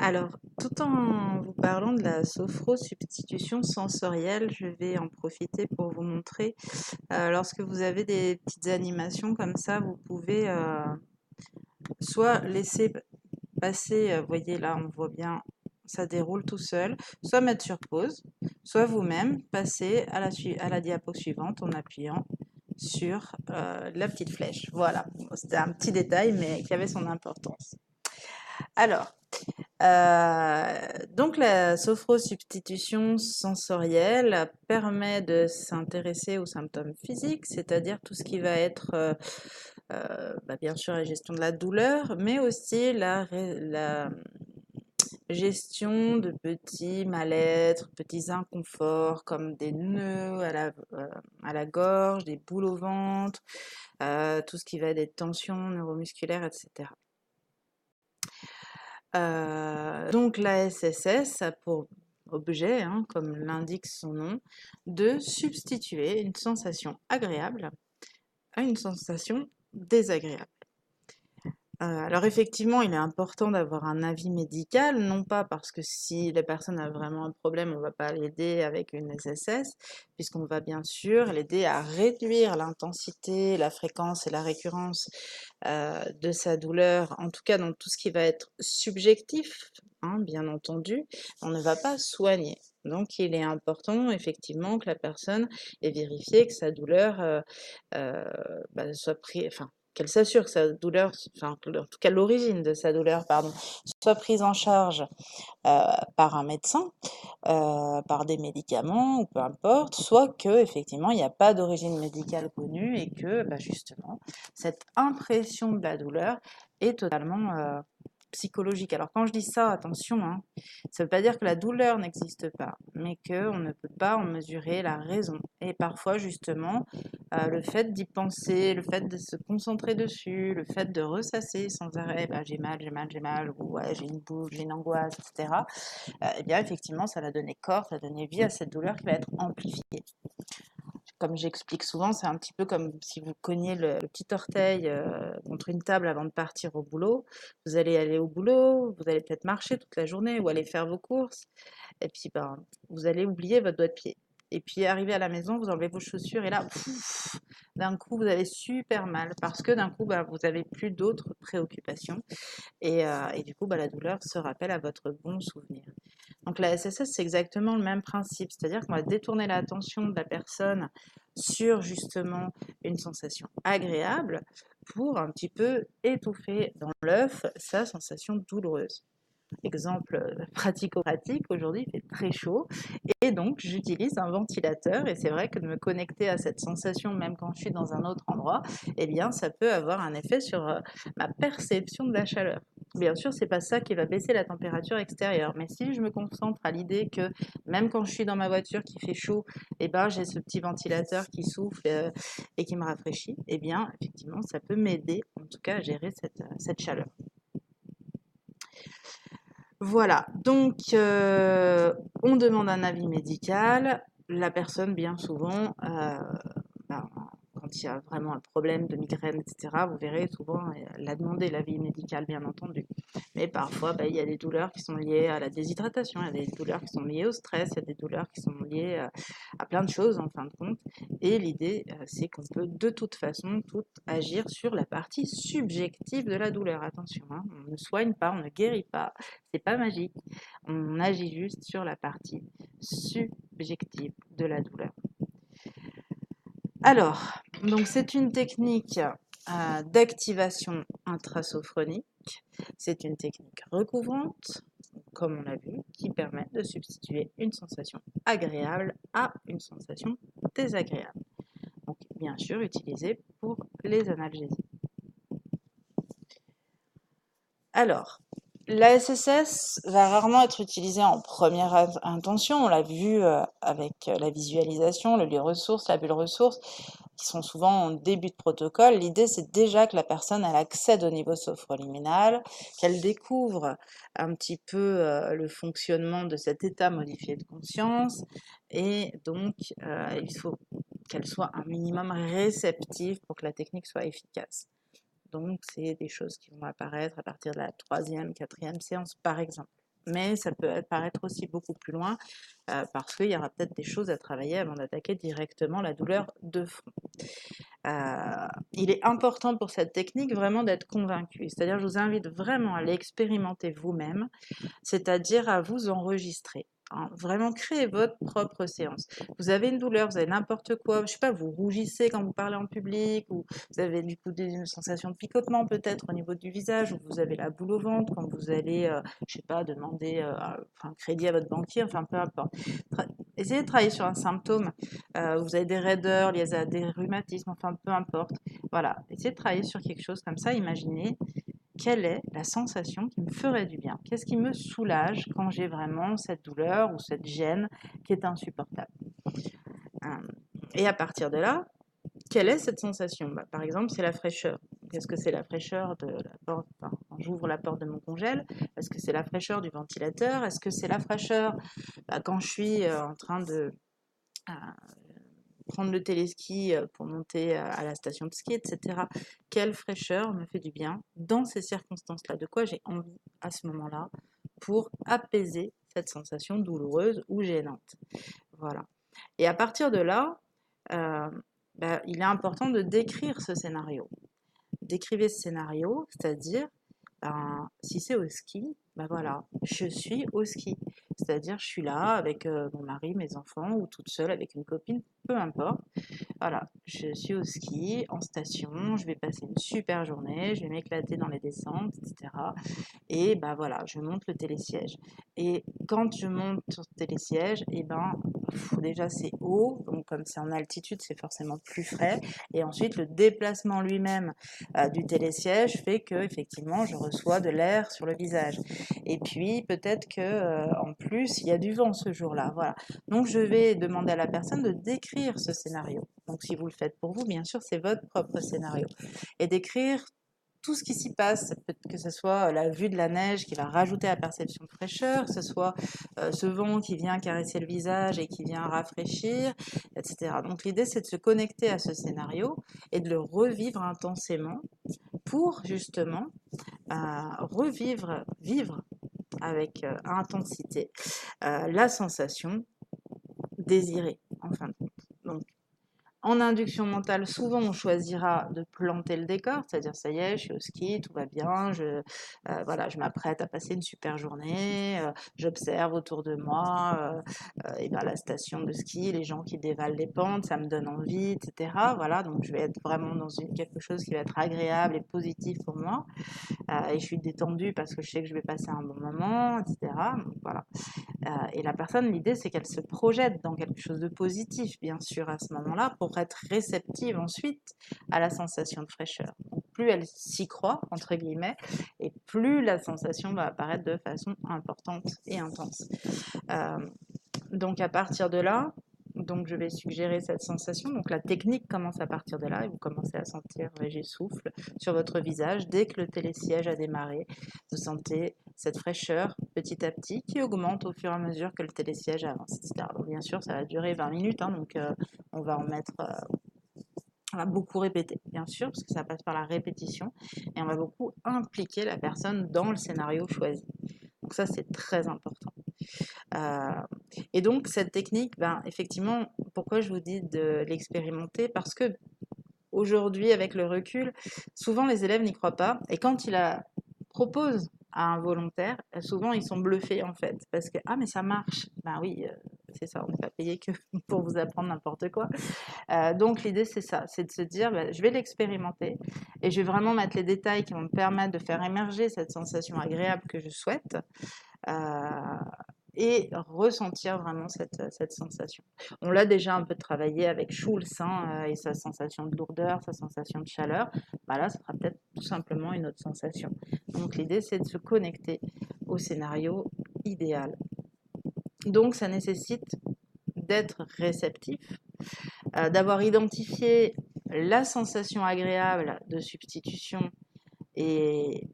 Alors, tout en vous parlant de la sophrosubstitution sensorielle, je vais en profiter pour vous montrer, lorsque vous avez des petites animations comme ça, vous pouvez soit laisser passer, vous voyez là, on voit bien, ça déroule tout seul, soit mettre sur pause, soit vous-même passer à la diapo suivante en appuyant sur la petite flèche. Voilà, c'était un petit détail, mais qui avait son importance. Alors, donc la sophrosubstitution sensorielle permet de s'intéresser aux symptômes physiques, c'est-à-dire tout ce qui va être bien sûr la gestion de la douleur, mais aussi la gestion de petits mal-être, petits inconforts comme des nœuds à la gorge, des boules au ventre, tout ce qui va être des tensions neuromusculaires, etc. Donc la SSS a pour objet, hein, comme l'indique son nom, de substituer une sensation agréable à une sensation désagréable. Alors effectivement, il est important d'avoir un avis médical, non pas parce que si la personne a vraiment un problème, on ne va pas l'aider avec une SSS, puisqu'on va bien sûr l'aider à réduire l'intensité, la fréquence et la récurrence de sa douleur, en tout cas dans tout ce qui va être subjectif, hein, bien entendu, on ne va pas soigner. Donc il est important effectivement que la personne ait vérifié que sa douleur soit prise, enfin qu'elle s'assure que sa douleur, enfin en tout cas l'origine de sa douleur, pardon, soit prise en charge par un médecin, par des médicaments ou peu importe, soit que effectivement il n'y a pas d'origine médicale connue et que justement cette impression de la douleur est totalement psychologique. Alors quand je dis ça, attention, hein, ça ne veut pas dire que la douleur n'existe pas, mais qu'on ne peut pas en mesurer la raison. Et parfois justement, le fait d'y penser, le fait de se concentrer dessus, le fait de ressasser sans arrêt, j'ai mal, j'ai mal, ou ouais, j'ai une boule, j'ai une angoisse, etc. Eh bien effectivement, ça va donner corps, ça va donner vie à cette douleur qui va être amplifiée. Comme j'explique souvent, c'est un petit peu comme si vous cogniez le petit orteil contre une table avant de partir au boulot. Vous allez aller au boulot, vous allez peut-être marcher toute la journée ou aller faire vos courses. Et puis, vous allez oublier votre doigt de pied. Et puis, arrivé à la maison, vous enlevez vos chaussures et là, d'un coup, vous avez super mal parce que d'un coup, vous avez plus d'autres préoccupations. Et du coup, la douleur se rappelle à votre bon souvenir. Donc la SSS, c'est exactement le même principe, c'est-à-dire qu'on va détourner l'attention de la personne sur justement une sensation agréable pour un petit peu étouffer dans l'œuf sa sensation douloureuse. Exemple pratico-pratique, aujourd'hui il fait très chaud et donc j'utilise un ventilateur et c'est vrai que de me connecter à cette sensation même quand je suis dans un autre endroit, eh bien ça peut avoir un effet sur ma perception de la chaleur. Bien sûr, c'est pas ça qui va baisser la température extérieure, mais si je me concentre à l'idée que même quand je suis dans ma voiture qui fait chaud, eh ben j'ai ce petit ventilateur qui souffle et qui me rafraîchit, eh bien effectivement ça peut m'aider en tout cas à gérer cette chaleur. Voilà, donc on demande un avis médical. La personne, bien souvent, ben, quand il y a vraiment un problème de migraine, etc., vous verrez souvent, elle a demandé l'avis médical, bien entendu. Mais parfois, il y a des douleurs qui sont liées à la déshydratation, il y a des douleurs qui sont liées au stress, il y a des douleurs qui sont liées à plein de choses, en fin de compte. Et l'idée, c'est qu'on peut de toute façon tout agir sur la partie subjective de la douleur. Attention, hein, on ne soigne pas, on ne guérit pas, c'est pas magique. On agit juste sur la partie subjective de la douleur. Alors, donc c'est une technique d'activation intrasophronique. C'est une technique recouvrante, comme on l'a vu, qui permet de substituer une sensation agréable à une sensation désagréable. Donc, bien sûr, utilisée pour les analgésies. Alors, la SSS va rarement être utilisée en première intention. On l'a vu avec la visualisation, le lieu ressource, la bulle ressource, qui sont souvent en début de protocole. L'idée, c'est déjà que la personne elle accède au niveau sophroliminal, qu'elle découvre un petit peu le fonctionnement de cet état modifié de conscience, et donc il faut qu'elle soit un minimum réceptive pour que la technique soit efficace. Donc, c'est des choses qui vont apparaître à partir de la 3e, 4e séance, par exemple. mais ça peut paraître aussi beaucoup plus loin parce qu'il y aura peut-être des choses à travailler avant d'attaquer directement la douleur de front. Il est important pour cette technique vraiment d'être convaincu, c'est-à-dire je vous invite vraiment à l'expérimenter vous-même, c'est-à-dire à vous enregistrer. Hein, vraiment créer votre propre séance. Vous avez une douleur, vous avez n'importe quoi, je sais pas, vous rougissez quand vous parlez en public, ou vous avez du coup une sensation de picotement peut-être au niveau du visage, ou vous avez la boule au ventre quand vous allez, je sais pas, demander un crédit à votre banquier, enfin peu importe. Essayez de travailler sur un symptôme. Vous avez des raideurs liées à des rhumatismes, enfin peu importe. Voilà, essayez de travailler sur quelque chose comme ça. Imaginez quelle est la sensation qui me ferait du bien. Qu'est-ce qui me soulage quand j'ai vraiment cette douleur ou cette gêne qui est insupportable. Et à partir de là, quelle est cette sensation? Par exemple, c'est la fraîcheur. Est-ce que c'est la fraîcheur de la porte, quand j'ouvre la porte de mon congèle? Est-ce que c'est la fraîcheur du ventilateur? Est-ce que c'est la fraîcheur quand je suis en train de prendre le téléski pour monter à la station de ski, etc. Quelle fraîcheur me fait du bien dans ces circonstances-là? De quoi j'ai envie à ce moment-là pour apaiser cette sensation douloureuse ou gênante? Voilà. Et à partir de là, il est important de décrire ce scénario. Décrivez ce scénario, c'est-à-dire, si c'est au ski, voilà, je suis au ski. C'est-à-dire, je suis là avec mon mari, mes enfants, ou toute seule avec une copine, peu importe. Voilà, je suis au ski, en station, je vais passer une super journée, je vais m'éclater dans les descentes, etc. Et voilà, je monte le télésiège. Et quand je monte sur le télésiège, déjà c'est haut, donc comme c'est en altitude, c'est forcément plus frais. Et ensuite, le déplacement lui-même du télésiège fait que effectivement, je reçois de l'air sur le visage. Et puis peut-être que en plus, il y a du vent ce jour-là. Voilà. Donc je vais demander à la personne de décrire ce scénario. Donc si vous le faites pour vous, bien sûr, c'est votre propre scénario. Et d'écrire tout ce qui s'y passe, que ce soit la vue de la neige qui va rajouter à la perception de fraîcheur, que ce soit ce vent qui vient caresser le visage et qui vient rafraîchir, etc. Donc l'idée, c'est de se connecter à ce scénario et de le revivre intensément pour justement vivre avec intensité la sensation désirée, en fin de compte. Donc, en induction mentale, souvent on choisira de planter le décor, c'est-à-dire ça y est, je suis au ski, tout va bien, je m'apprête à passer une super journée, j'observe autour de moi la station de ski, les gens qui dévalent les pentes, ça me donne envie, etc. Voilà, donc je vais être vraiment dans quelque chose qui va être agréable et positif pour moi. Et je suis détendue parce que je sais que je vais passer un bon moment, etc. Donc, voilà. Et la personne, l'idée, c'est qu'elle se projette dans quelque chose de positif, bien sûr, à ce moment-là, pour être réceptive ensuite à la sensation de fraîcheur. Donc, plus elle s'y croit, entre guillemets, et plus la sensation va apparaître de façon importante et intense. Donc, à partir de là, je vais suggérer cette sensation. Donc la technique commence à partir de là et vous commencez à sentir léger souffle sur votre visage. Dès que le télésiège a démarré, vous sentez cette fraîcheur petit à petit qui augmente au fur et à mesure que le télésiège avance, etc. Donc bien sûr, ça va durer 20 minutes, donc on va en mettre... on va beaucoup répéter, bien sûr, parce que ça passe par la répétition, et on va beaucoup impliquer la personne dans le scénario choisi. Donc ça, c'est très important. Et donc, cette technique, effectivement, pourquoi je vous dis de l'expérimenter? Parce que aujourd'hui, avec le recul, souvent les élèves n'y croient pas. Et quand ils la proposent à un volontaire, souvent ils sont bluffés en fait. Parce que, ah, mais ça marche. Ben oui, c'est ça, on n'est pas payé que pour vous apprendre n'importe quoi. Donc l'idée, c'est ça, c'est de se dire, je vais l'expérimenter et je vais vraiment mettre les détails qui vont me permettre de faire émerger cette sensation agréable que je souhaite. Et ressentir vraiment cette sensation. On l'a déjà un peu travaillé avec Schulz et sa sensation de lourdeur, sa sensation de chaleur. Là, ça sera peut-être tout simplement une autre sensation. Donc l'idée, c'est de se connecter au scénario idéal. Donc ça nécessite d'être réceptif, d'avoir identifié la sensation agréable de substitution et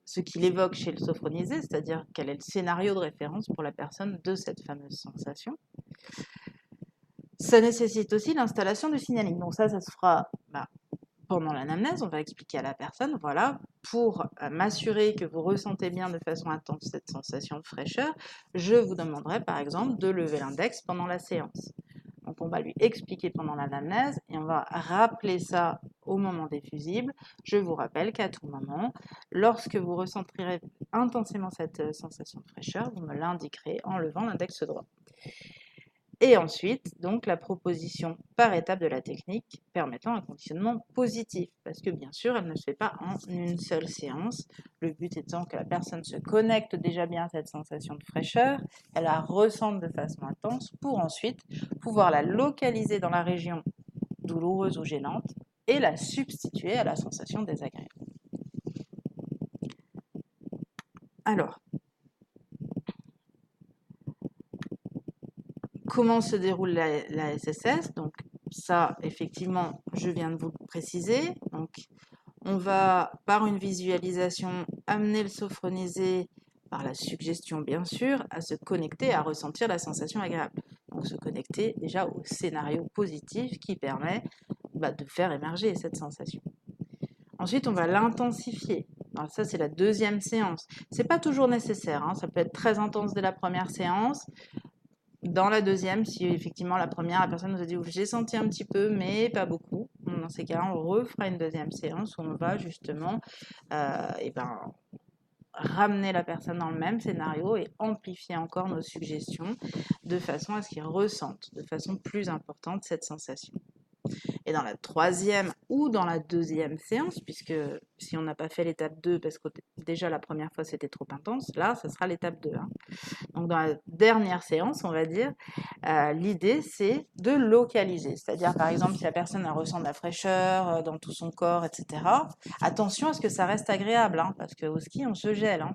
ce qu'il évoque chez le sophronisé, c'est-à-dire quel est le scénario de référence pour la personne de cette fameuse sensation. Ça nécessite aussi l'installation du signaling. Donc ça se fera pendant l'anamnèse, on va expliquer à la personne, voilà, pour m'assurer que vous ressentez bien de façon intense cette sensation de fraîcheur, je vous demanderai par exemple de lever l'index pendant la séance. Donc on va lui expliquer pendant l'anamnèse et on va rappeler ça au moment des fusibles. Je vous rappelle qu'à tout moment, lorsque vous ressentirez intensément cette sensation de fraîcheur, vous me l'indiquerez en levant l'index droit. Et ensuite, donc, la proposition par étape de la technique permettant un conditionnement positif. Parce que bien sûr, elle ne se fait pas en une seule séance. Le but étant que la personne se connecte déjà bien à cette sensation de fraîcheur, elle la ressente de façon intense pour ensuite pouvoir la localiser dans la région douloureuse ou gênante et la substituer à la sensation désagréable. Alors, comment se déroule la SSS? Donc, ça, effectivement, je viens de vous le préciser. Donc, on va, par une visualisation, amener le sophronisé, par la suggestion bien sûr, à se connecter, à ressentir la sensation agréable. Donc, se connecter déjà au scénario positif qui permet de faire émerger cette sensation. Ensuite, on va l'intensifier. Alors ça, c'est la deuxième séance. C'est pas toujours nécessaire, hein. Ça peut être très intense dès la première séance. Dans la deuxième, si effectivement la première, la personne nous a dit j'ai senti un petit peu, mais pas beaucoup, dans ces cas-là, on refera une deuxième séance où on va justement ramener la personne dans le même scénario et amplifier encore nos suggestions de façon à ce qu'ils ressentent de façon plus importante cette sensation. Et dans la troisième ou dans la deuxième séance, puisque si on n'a pas fait l'étape 2, parce que déjà la première fois c'était trop intense, là, ça sera l'étape 2. Hein. Donc dans la dernière séance, on va dire, l'idée c'est de localiser. C'est-à-dire par exemple si la personne ressent de la fraîcheur dans tout son corps, etc. Attention à ce que ça reste agréable, hein, parce qu'au ski on se gèle. Hein.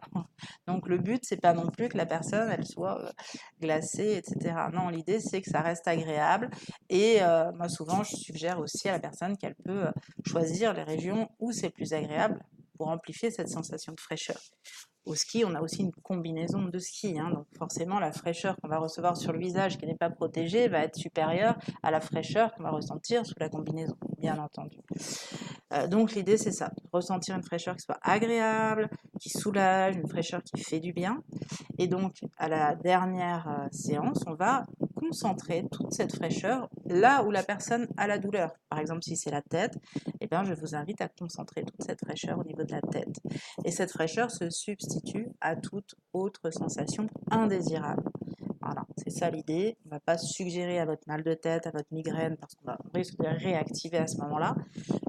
Donc le but c'est pas non plus que la personne elle soit glacée, etc. Non, l'idée c'est que ça reste agréable. Et moi souvent je suggère aussi à la personne qu'elle peut choisir les régions où c'est plus agréable pour amplifier cette sensation de fraîcheur. Au ski, on a aussi une combinaison de ski, hein, donc forcément la fraîcheur qu'on va recevoir sur le visage qui n'est pas protégé va être supérieure à la fraîcheur qu'on va ressentir sous la combinaison, bien entendu. Donc l'idée c'est ça, ressentir une fraîcheur qui soit agréable, qui soulage, une fraîcheur qui fait du bien. Et donc à la dernière séance, on va concentrer toute cette fraîcheur là où la personne a la douleur. Par exemple, si c'est la tête, eh bien, je vous invite à concentrer toute cette fraîcheur au niveau de la tête. Et cette fraîcheur se substitue à toute autre sensation indésirable. Voilà, c'est ça l'idée. On ne va pas suggérer à votre mal de tête, à votre migraine, parce qu'on risque de réactiver à ce moment-là.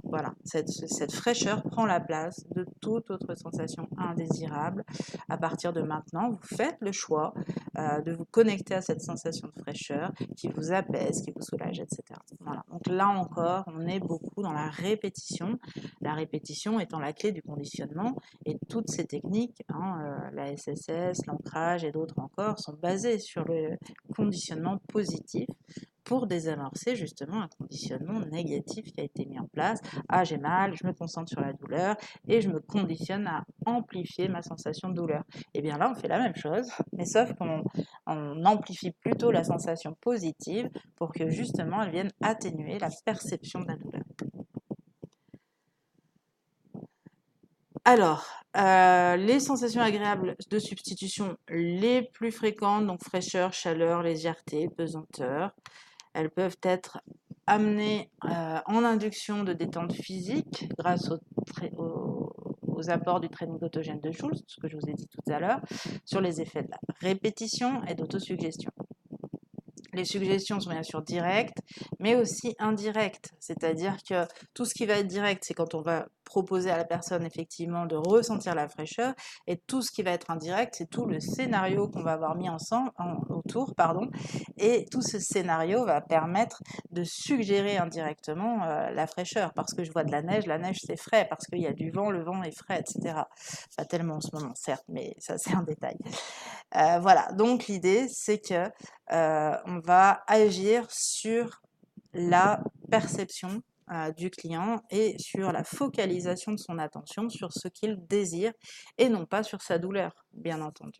Voilà, cette fraîcheur prend la place de toute autre sensation indésirable. À partir de maintenant, vous faites le choix de vous connecter à cette sensation de fraîcheur qui vous apaise, qui vous soulage, etc. Voilà. Donc là encore, on est beaucoup dans la répétition étant la clé du conditionnement. Et toutes ces techniques, la SSS, l'ancrage et d'autres encore, sont basées sur le conditionnement positif pour désamorcer justement un conditionnement négatif qui a été mis en place. Ah, j'ai mal, je me concentre sur la douleur et je me conditionne à amplifier ma sensation de douleur. Et bien là, on fait la même chose, mais sauf qu'on amplifie plutôt la sensation positive pour que justement elle vienne atténuer la perception de la douleur. Alors, les sensations agréables de substitution les plus fréquentes, donc fraîcheur, chaleur, légèreté, pesanteur, elles peuvent être amenées en induction de détente physique grâce aux apports du training autogène de Schultz, ce que je vous ai dit tout à l'heure, sur les effets de la répétition et d'autosuggestion. Les suggestions sont bien sûr directes, mais aussi indirectes. C'est-à-dire que tout ce qui va être direct, c'est quand on va proposer à la personne effectivement de ressentir la fraîcheur, et tout ce qui va être indirect, c'est tout le scénario qu'on va avoir mis autour, et tout ce scénario va permettre de suggérer indirectement la fraîcheur, parce que je vois de la neige c'est frais, parce qu'il y a du vent, le vent est frais, etc. Pas tellement en ce moment, certes, mais ça c'est un détail. Voilà, donc l'idée c'est que on va agir sur la perception du client et sur la focalisation de son attention sur ce qu'il désire et non pas sur sa douleur, bien entendu.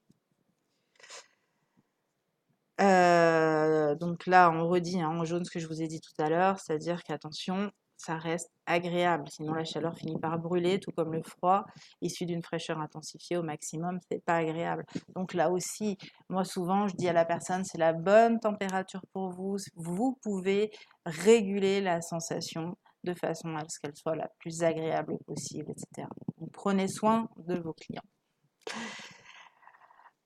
Donc là, on redit en jaune ce que je vous ai dit tout à l'heure, c'est-à-dire qu'attention, ça reste agréable. Sinon, la chaleur finit par brûler, tout comme le froid, issu d'une fraîcheur intensifiée au maximum, c'est pas agréable. Donc là aussi, moi souvent, je dis à la personne, c'est la bonne température pour vous. Vous pouvez réguler la sensation de façon à ce qu'elle soit la plus agréable possible, etc. Donc, prenez soin de vos clients.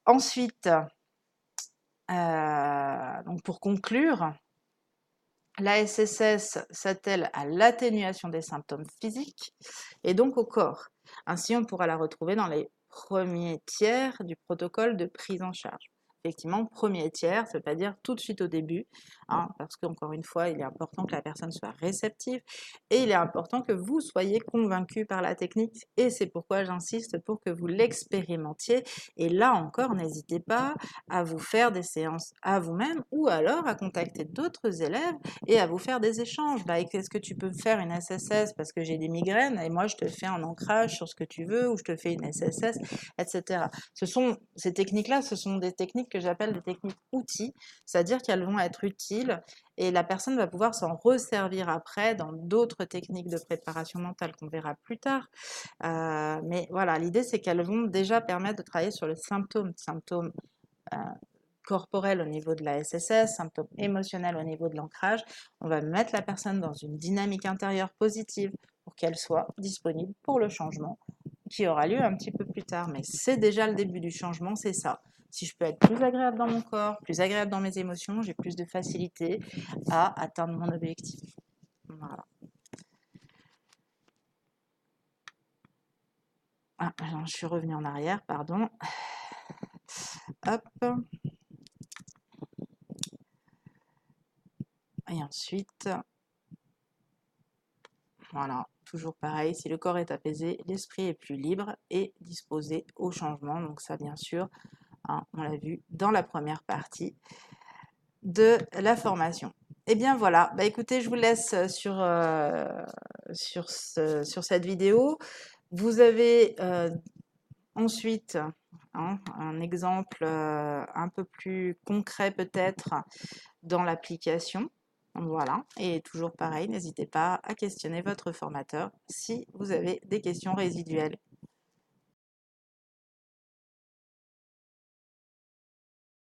Ensuite, donc pour conclure, la SSS s'attelle à l'atténuation des symptômes physiques et donc au corps. Ainsi, on pourra la retrouver dans les premiers tiers du protocole de prise en charge. Effectivement, premier tiers, ça ne veut pas dire tout de suite au début, hein, parce qu'encore une fois, il est important que la personne soit réceptive et il est important que vous soyez convaincu par la technique et c'est pourquoi j'insiste pour que vous l'expérimentiez. Et là encore, n'hésitez pas à vous faire des séances à vous-même ou alors à contacter d'autres élèves et à vous faire des échanges. Bah, est-ce que tu peux me faire une SSS parce que j'ai des migraines et moi je te fais un ancrage sur ce que tu veux ou je te fais une SSS, etc. Ces techniques-là, ce sont des techniques que j'appelle des techniques outils, c'est-à-dire qu'elles vont être utiles et la personne va pouvoir s'en resservir après dans d'autres techniques de préparation mentale qu'on verra plus tard. Mais voilà, l'idée c'est qu'elles vont déjà permettre de travailler sur le symptôme corporel au niveau de la SSS, symptômes émotionnels au niveau de l'ancrage. On va mettre la personne dans une dynamique intérieure positive pour qu'elle soit disponible pour le changement qui aura lieu un petit peu plus tard. Mais c'est déjà le début du changement, c'est ça. Si je peux être plus agréable dans mon corps, plus agréable dans mes émotions, j'ai plus de facilité à atteindre mon objectif. Voilà. Ah, je suis revenue en arrière, pardon. Hop. Et ensuite, voilà, toujours pareil, si le corps est apaisé, l'esprit est plus libre et disposé au changement. Donc ça, bien sûr, hein, on l'a vu dans la première partie de la formation. Et bien voilà, bah écoutez, je vous laisse sur cette vidéo. Vous avez ensuite un exemple un peu plus concret peut-être dans l'application. Voilà, et toujours pareil, n'hésitez pas à questionner votre formateur si vous avez des questions résiduelles.